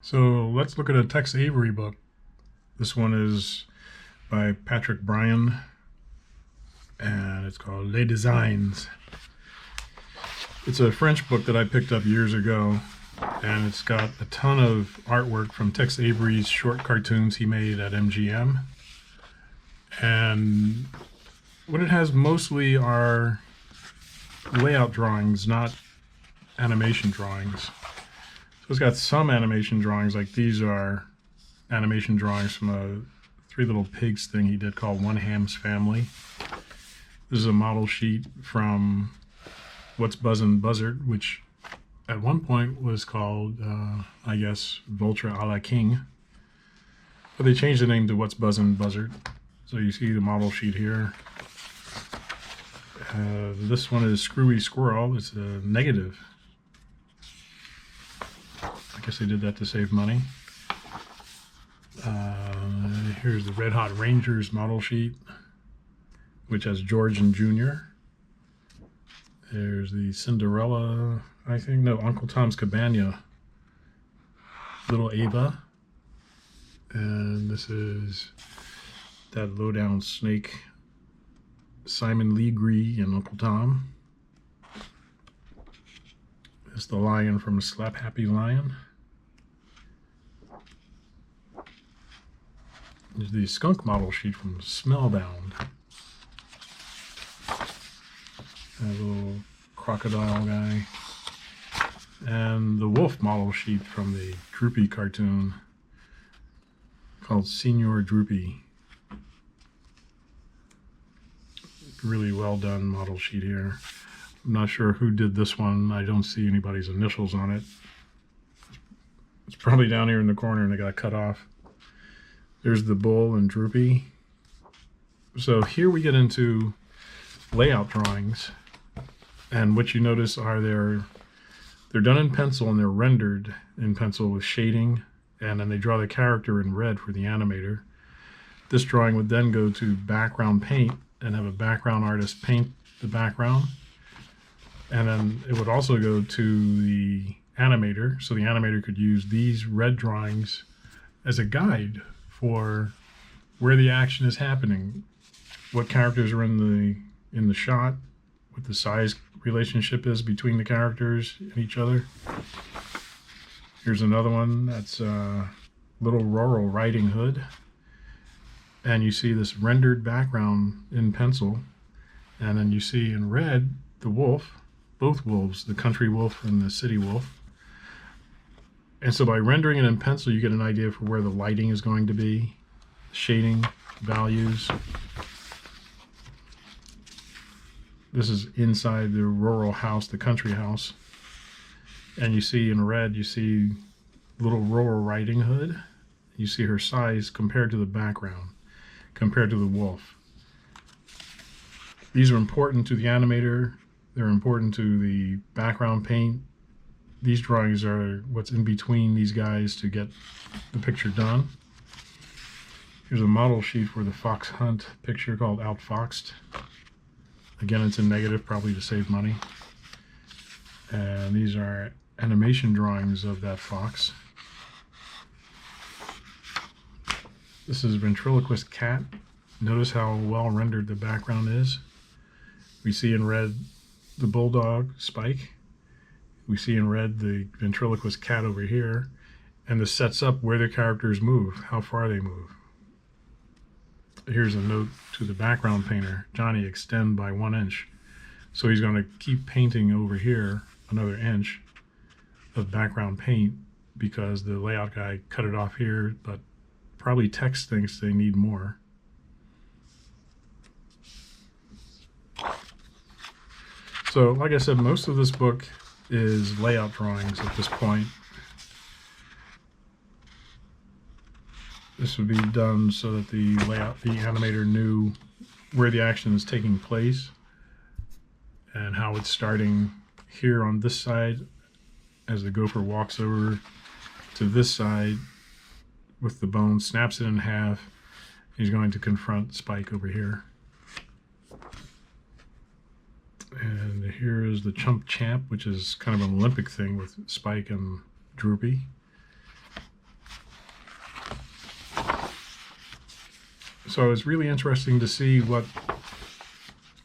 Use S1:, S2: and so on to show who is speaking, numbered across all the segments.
S1: So let's look at a Tex Avery book. This one is by Patrick Bryan, and it's called Les Designs. It's a French book that I picked up years ago, and it's got a ton of artwork from Tex Avery's short cartoons he made at MGM. And what it has mostly are layout drawings, not animation drawings. So it's got some animation drawings, like these are animation drawings from a Three Little Pigs thing he did called One Ham's Family. This is a model sheet from What's Buzzin' Buzzard, which at one point was called, I guess, Vulture a la King. But they changed the name to What's Buzzin' Buzzard. So you see the model sheet here. This one is Screwy Squirrel. It's a negative. I guess they did that to save money. Here's the Red Hot Rangers model sheet, which has George and Junior. There's the Cinderella, I think, no, Uncle Tom's Cabana, Little Ava. And this is that low-down snake, Simon Legree and Uncle Tom. It's the lion from Slap Happy Lion. There's the skunk model sheet from Smellbound. That little crocodile guy. And the wolf model sheet from the Droopy cartoon called Senior Droopy. Really well done model sheet here. I'm not sure who did this one. I don't see anybody's initials on it. It's probably down here in the corner and it got cut off. There's the bull and Droopy. So here we get into layout drawings. And what you notice are they're done in pencil and they're rendered in pencil with shading. And then they draw the character in red for the animator. This drawing would then go to background paint and have a background artist paint the background. And then it would also go to the animator, so the animator could use these red drawings as a guide for where the action is happening, what characters are in the shot, what the size relationship is between the characters and each other. Here's another one that's Little Rural Riding Hood. And you see this rendered background in pencil. And then you see in red the wolf, both wolves, the country wolf and the city wolf. And so by rendering it in pencil, you get an idea for where the lighting is going to be, shading, values. This is inside the rural house, the country house. And you see in red, you see Little Rural Riding Hood. You see her size compared to the background, compared to the wolf. These are important to the animator. They're important to the background paint. These drawings are what's in between these guys to get the picture done. Here's a model sheet for the Fox Hunt picture called Outfoxed. Again, it's in negative, probably to save money. And these are animation drawings of that fox. This is Ventriloquist Cat. Notice how well rendered the background is. We see in red the bulldog, Spike. We see in red the ventriloquist cat over here. And this sets up where the characters move, how far they move. Here's a note to the background painter. Johnny, extend by 1 inch. So he's going to keep painting over here another inch of background paint because the layout guy cut it off here, but probably Tex thinks they need more. So, like I said, most of this book is layout drawings at this point. This would be done so that the animator knew where the action is taking place and how it's starting here on this side as the gopher walks over to this side with the bone, snaps it in half. He's going to confront Spike over here. And here is the Chump Champ, which is kind of an Olympic thing with Spike and Droopy. So it's really interesting to see what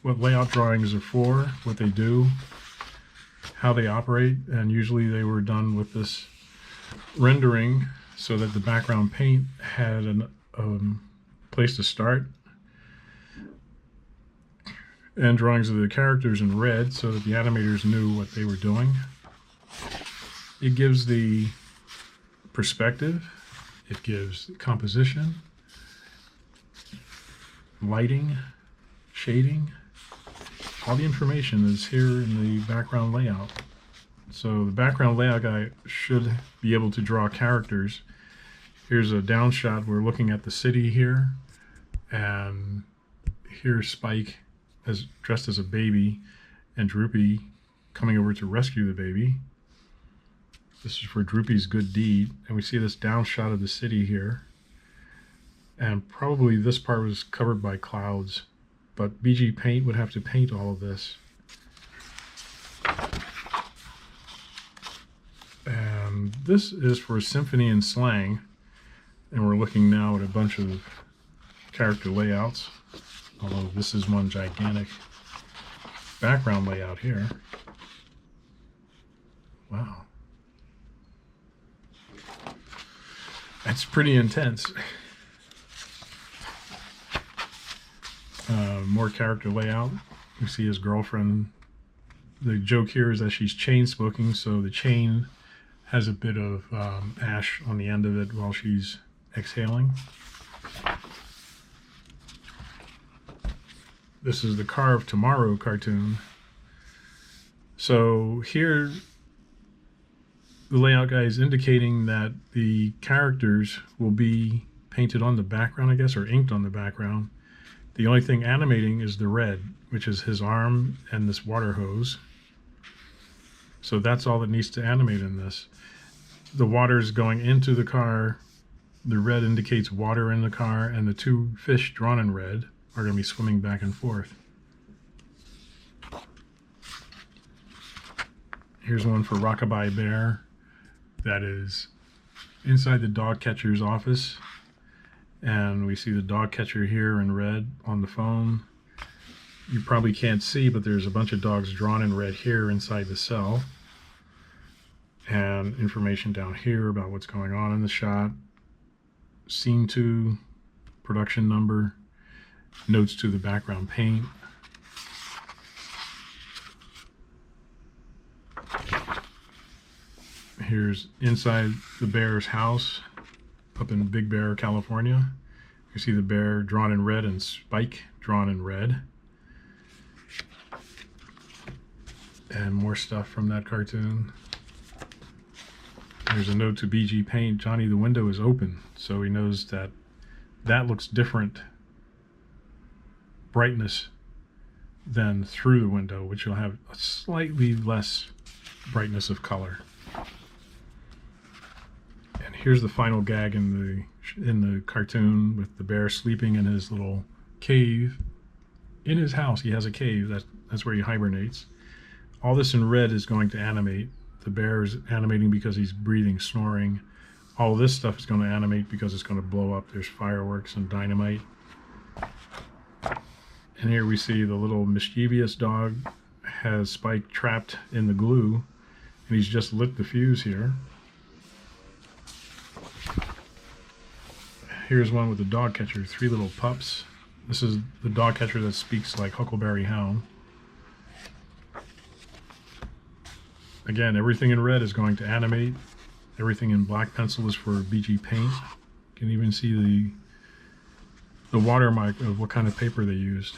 S1: layout drawings are for, what they do, how they operate, and usually they were done with this rendering so that the background paint had a place to start, and drawings of the characters in red so that the animators knew what they were doing. It gives the perspective, it gives composition, lighting, shading. All the information is here in the background layout. So the background layout guy should be able to draw characters. Here's a down shot. We're looking at the city here, and here's Spike dressed as a baby, and Droopy coming over to rescue the baby. This is for Droopy's good deed, and we see this down shot of the city here. And probably this part was covered by clouds, but BG Paint would have to paint all of this. And this is for Symphony and Slang, and we're looking now at a bunch of character layouts, although this is one gigantic background layout here. Wow. That's pretty intense. More character layout. You see his girlfriend. The joke here is that she's chain smoking, so the chain has a bit of ash on the end of it while she's exhaling. This is the Car of Tomorrow cartoon. So here the layout guy is indicating that the characters will be painted on the background, I guess, or inked on the background. The only thing animating is the red, which is his arm and this water hose. So that's all that needs to animate in this. The water is going into the car. The red indicates water in the car, and the two fish drawn in red are going to be swimming back and forth. Here's one for Rockabye Bear that is inside the dog catcher's office. And we see the dog catcher here in red on the phone. You probably can't see, but there's a bunch of dogs drawn in red here inside the cell. And information down here about what's going on in the shot. Scene 2, production number, notes to the background paint. Here's inside the bear's house up in Big Bear, California. You see the bear drawn in red and Spike drawn in red. And more stuff from that cartoon. There's a note to BG Paint. Johnny, the window is open. So he knows that that looks different brightness than through the window, which will have a slightly less brightness of color. And here's the final gag in the cartoon with the bear sleeping in his little cave. In his house, he has a cave. That's where he hibernates. All this in red is going to animate. The bear is animating because he's breathing, snoring. All of this stuff is going to animate because it's going to blow up. There's fireworks and dynamite. And here we see the little mischievous dog has Spike trapped in the glue, and he's just lit the fuse here. Here's one with the dog catcher, 3 little pups. This is the dog catcher that speaks like Huckleberry Hound. Again, everything in red is going to animate. Everything in black pencil is for BG Paint. You can even see the watermark of what kind of paper they used.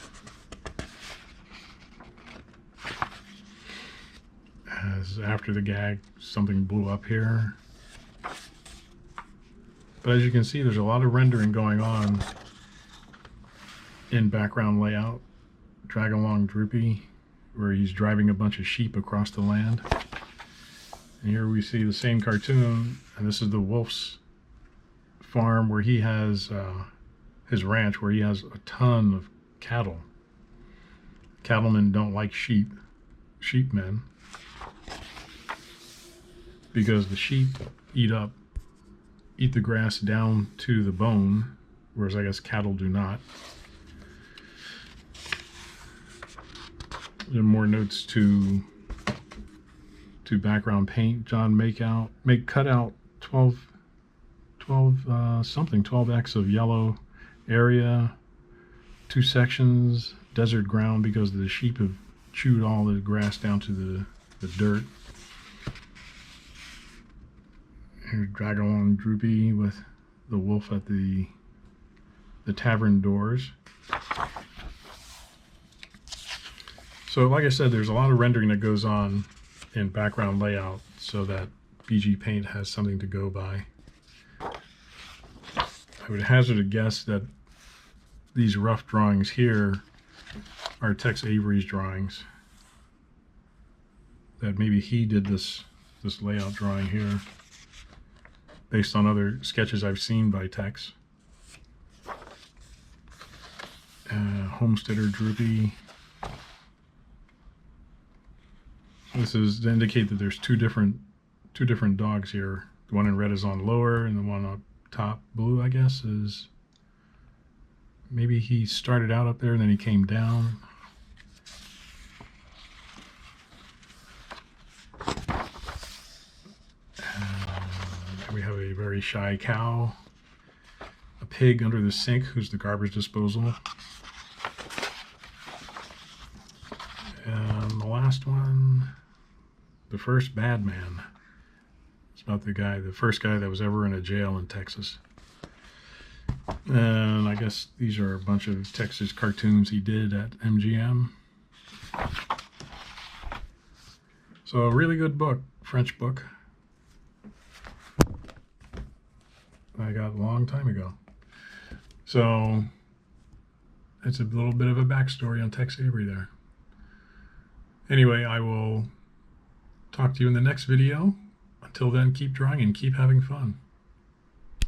S1: As after the gag, something blew up here. But as you can see, there's a lot of rendering going on in background layout. Drag along Droopy, where he's driving a bunch of sheep across the land. And here we see the same cartoon, and this is the wolf's farm where he has his ranch, where he has a ton of cattle. Cattlemen don't like sheepmen, because the sheep eat the grass down to the bone, whereas I guess cattle do not. There are more notes to background paint. John, cut out 12x of yellow area, 2 sections, desert ground, because the sheep have chewed all the grass down to the dirt. Here, drag along Droopy with the wolf at the tavern doors. So like I said, there's a lot of rendering that goes on in background layout so that BG Paint has something to go by. I would hazard a guess that these rough drawings here are Tex Avery's drawings. That maybe he did this layout drawing here based on other sketches I've seen by Tex. Homesteader Droopy. This is to indicate that there's two different dogs here. The one in red is on lower, and the one up top, blue, I guess, is maybe he started out up there and then he came down. We have a very shy cow, a pig under the sink who's the garbage disposal, and the last one, the first bad man. It's about the first guy that was ever in a jail in Texas. And I guess these are a bunch of Texas cartoons he did at MGM. So a really good book, French book. I got a long time ago. So it's a little bit of a backstory on Tex Avery there. Anyway, I will talk to you in the next video. Until then, keep drawing and keep having fun.